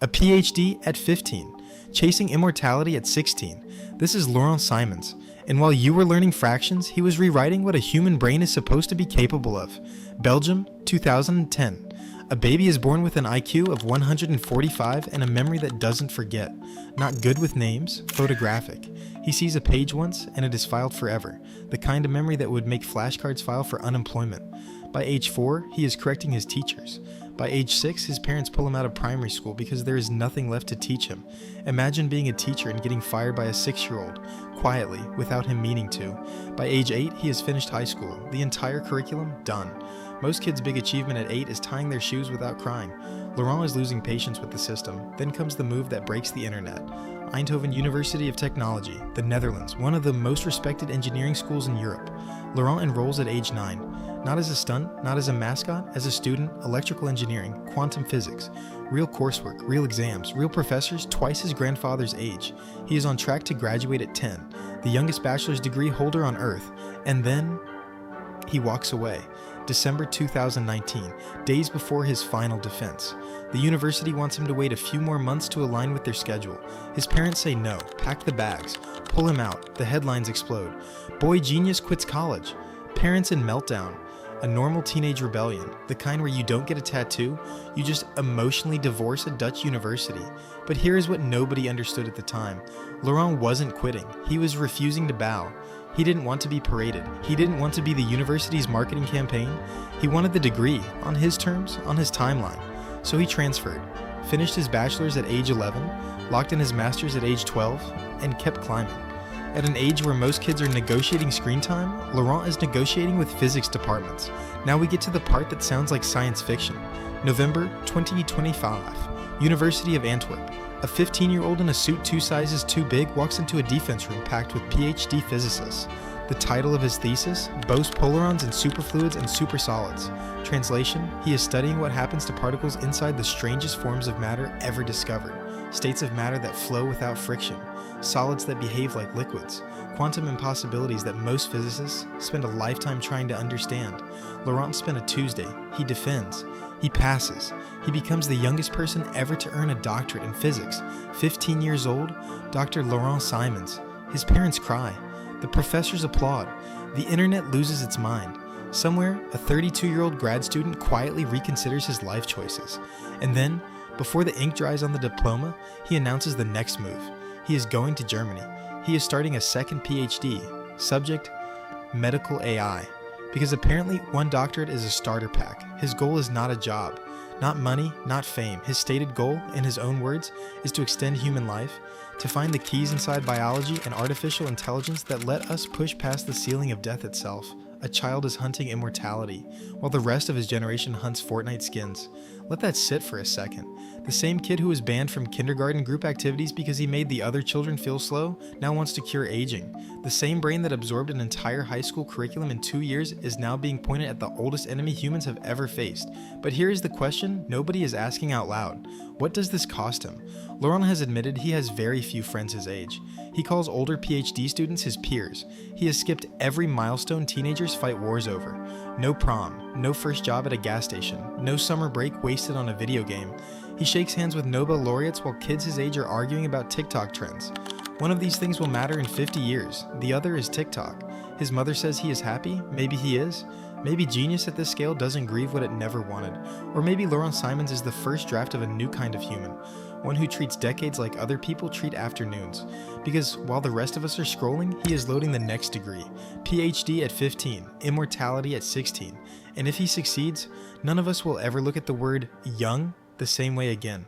A PhD at 15, chasing immortality at 16. This is Laurent Simons, and while you were learning fractions, he was rewriting what a human brain is supposed to be capable of. Belgium, 2010. A baby is born with an IQ of 145 and a memory that doesn't forget. Not good with names, photographic. He sees a page once and it is filed forever, the kind of memory that would make flashcards file for unemployment. By age 4, he is correcting his teachers. By age 6, his parents pull him out of primary school because there is nothing left to teach him. Imagine being a teacher and getting fired by a 6-year-old, quietly, without him meaning to. By age 8, he has finished high school, the entire curriculum done. Most kids' big achievement at 8 is tying their shoes without crying. Laurent is losing patience with the system. Then comes the move that breaks the internet. Eindhoven University of Technology, the Netherlands, one of the most respected engineering schools in Europe. Laurent enrolls at age 9. Not as a stunt, not as a mascot, as a student, electrical engineering, quantum physics. Real coursework, real exams, real professors, twice his grandfather's age. He is on track to graduate at 10, the youngest bachelor's degree holder on earth. And then he walks away. December 2019, days before his final defense. The university wants him to wait a few more months to align with their schedule. His parents say no, pack the bags, pull him out, the headlines explode. Boy genius quits college. Parents in meltdown. A normal teenage rebellion, the kind where you don't get a tattoo, you just emotionally divorce a Dutch university. But here is what nobody understood at the time. Laurent wasn't quitting, he was refusing to bow. He didn't want to be paraded. He didn't want to be the university's marketing campaign. He wanted the degree, on his terms, on his timeline. So he transferred, finished his bachelor's at age 11, locked in his master's at age 12, and kept climbing. At an age where most kids are negotiating screen time, Laurent is negotiating with physics departments. Now we get to the part that sounds like science fiction. November 2025, University of Antwerp. A 15-year-old in a suit 2 sizes too big walks into a defense room packed with PhD physicists. The title of his thesis, Bose Polarons and Superfluids and Supersolids. Translation, he is studying what happens to particles inside the strangest forms of matter ever discovered. States of matter that flow without friction. Solids that behave like liquids. Quantum impossibilities that most physicists spend a lifetime trying to understand. Laurent spent a Tuesday. He defends. He passes. He becomes the youngest person ever to earn a doctorate in physics. 15 years old, Dr. Laurent Simons. His parents cry. The professors applaud. The internet loses its mind. Somewhere, a 32-year-old grad student quietly reconsiders his life choices. And then, before the ink dries on the diploma, he announces the next move. He is going to Germany. He is starting a second PhD. Subject, medical AI. Because apparently one doctorate is a starter pack. His goal is not a job, not money, not fame. His stated goal, in his own words, is to extend human life, to find the keys inside biology and artificial intelligence that let us push past the ceiling of death itself. A child is hunting immortality, while the rest of his generation hunts Fortnite skins. Let that sit for a second. The same kid who was banned from kindergarten group activities because he made the other children feel slow now wants to cure aging. The same brain that absorbed an entire high school curriculum in 2 years is now being pointed at the oldest enemy humans have ever faced. But here is the question nobody is asking out loud. What does this cost him? Laurent has admitted he has very few friends his age. He calls older PhD students his peers. He has skipped every milestone teenagers fight wars over. No prom, no first job at a gas station, no summer break wasted on a video game. He shakes hands with Nobel laureates while kids his age are arguing about TikTok trends. One of these things will matter in 50 years. The other is TikTok. His mother says he is happy. Maybe he is. Maybe genius at this scale doesn't grieve what it never wanted. Or maybe Laurent Simons is the first draft of a new kind of human. One who treats decades like other people treat afternoons. Because while the rest of us are scrolling, he is loading the next degree. PhD at 15, immortality at 16. And if he succeeds, none of us will ever look at the word young the same way again.